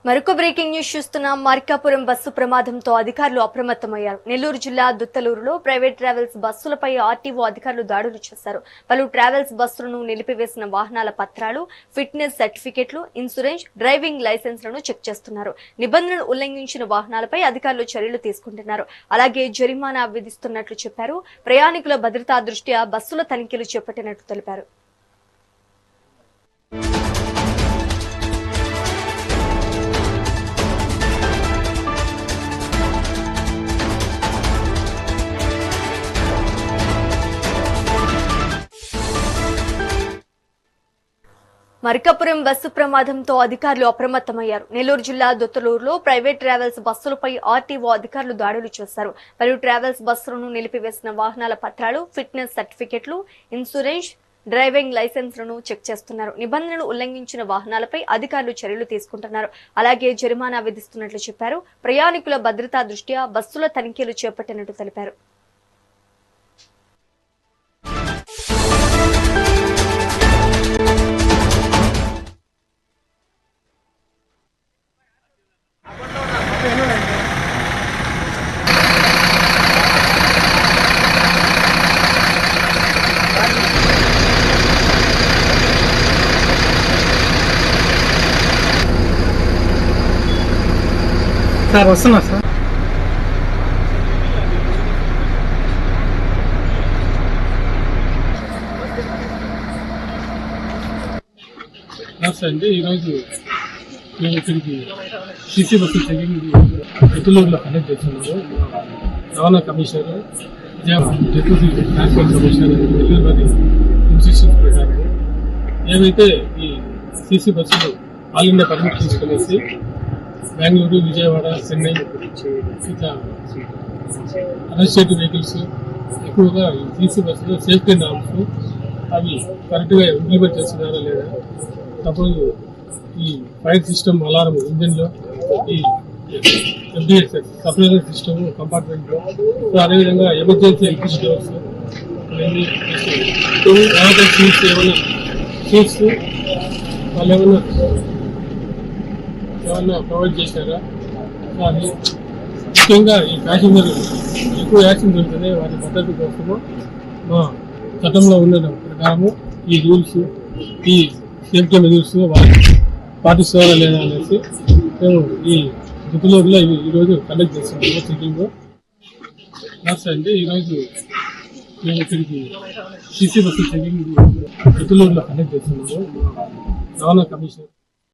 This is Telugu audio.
మరొక బ్రేకింగ్ న్యూస్ చూస్తున్నాం. మార్కాపురం బస్సు ప్రమాదంతో అధికారులు అప్రమత్తమయ్యారు. నెల్లూరు జిల్లా దుత్తలూరులో ప్రైవేట్ ట్రావెల్స్ బస్సులపై ఆర్టీఓ అధికారులు దాడులు చేశారు. పలు ట్రావెల్స్ బస్సులను నిలిపివేసిన వాహనాల పత్రాలు, ఫిట్నెస్ సర్టిఫికెట్లు, ఇన్సూరెన్స్, డ్రైవింగ్ లైసెన్స్లను చెక్ చేస్తున్నారు. నిబంధనలు ఉల్లంఘించిన వాహనాలపై అధికారులు చర్యలు తీసుకుంటున్నారు. అలాగే జరిమానా విధిస్తున్నట్లు చెప్పారు. ప్రయాణికుల భద్రతా దృష్ట్యా బస్సుల తనిఖీలు చేపట్టినట్లు తెలిపారు. మార్కాపురం బస్సు ప్రమాదంతో అధికారులు అప్రమత్తమయ్యారు. నెల్లూరు జిల్లా దుత్తలూరులో ప్రైవేట్ ట్రావెల్స్ బస్సులపై ఆర్టీఓ అధికారులు దాడులు చేశారు. పలు ట్రావెల్స్ బస్సులను నిలిపివేసిన వాహనాల పత్రాలు, ఫిట్నెస్ సర్టిఫికెట్లు, ఇన్సూరెన్స్, డ్రైవింగ్ లైసెన్స్లను చెక్ చేస్తున్నారు. నిబంధనలు ఉల్లంఘించిన వాహనాలపై అధికారులు చర్యలు తీసుకుంటున్నారు. అలాగే జరిమానా విధిస్తున్నట్లు చెప్పారు. ప్రయాణికుల భద్రతా దృష్ట్యా బస్సుల తనిఖీలు చేపట్టినట్టు తెలిపారు. సార్ వస్తున్నా సార్. నమస్తే అండి. ఈరోజు మేము ఇక్కడికి సీసీ బస్సు చెకింగ్ దుత్తలూరులో కండక్ట్ చేస్తున్నాము. రవాణా commissioner, deputy transport commissioner Nellore వారి ఇన్స్ట్రక్షన్స్ ప్రకారం ఏవైతే ఈ సీసీ బస్సులు ఆల్ ఇండియా పర్మిట్ తీసుకునేసి బెంగళూరు, విజయవాడ, చెన్నై ఇట్లా అన్ఎస్టేటివ్ వెహికల్స్ ఎక్కువగా ఈ సీసీ బస్సులో సేఫ్టీ నామ్స్ అవి కరెక్ట్గా ఇంప్లిమెంట్ చేస్తున్నారా లేదా, సపోజ్ ఈ ఫైర్ సిస్టమ్ అలారం ఇంజిన్లో, ఈ FDS సప్లైజర్ సిస్టమ్ కంపార్ట్మెంట్లో, సో అదేవిధంగా ఎమర్జెన్సీ ఎలక్ట్రిసిటీ డోర్స్ ఇవన్నీ సీట్స్ ఏమైనా సీట్స్ వాళ్ళు ఏమన్నా ప్రొవైడ్ చేశారా, అది ముఖ్యంగా ఈ ప్యాసింజర్ ఎక్కువ యాక్సిడెంట్ జరుగుతుంది. వాటి భద్రత కోసము మా చట్టంలో ఉన్న ప్రకారము ఈ రూల్స్, ఈ సేఫ్టీ మెజర్స్ వాళ్ళు పాటిస్తారా లేదా అనేసి మేము ఈ దుత్తలూరులో ఈరోజు కండక్ట్ చేస్తున్నాము చెకింగ్. నమస్తే అండి. ఈరోజు మేము ఇక్కడికి సీసీ బస్సు చెకింగ్ దుత్తలూరులో కండక్ట్ చేస్తున్నాము. రవాణా కమిషనర్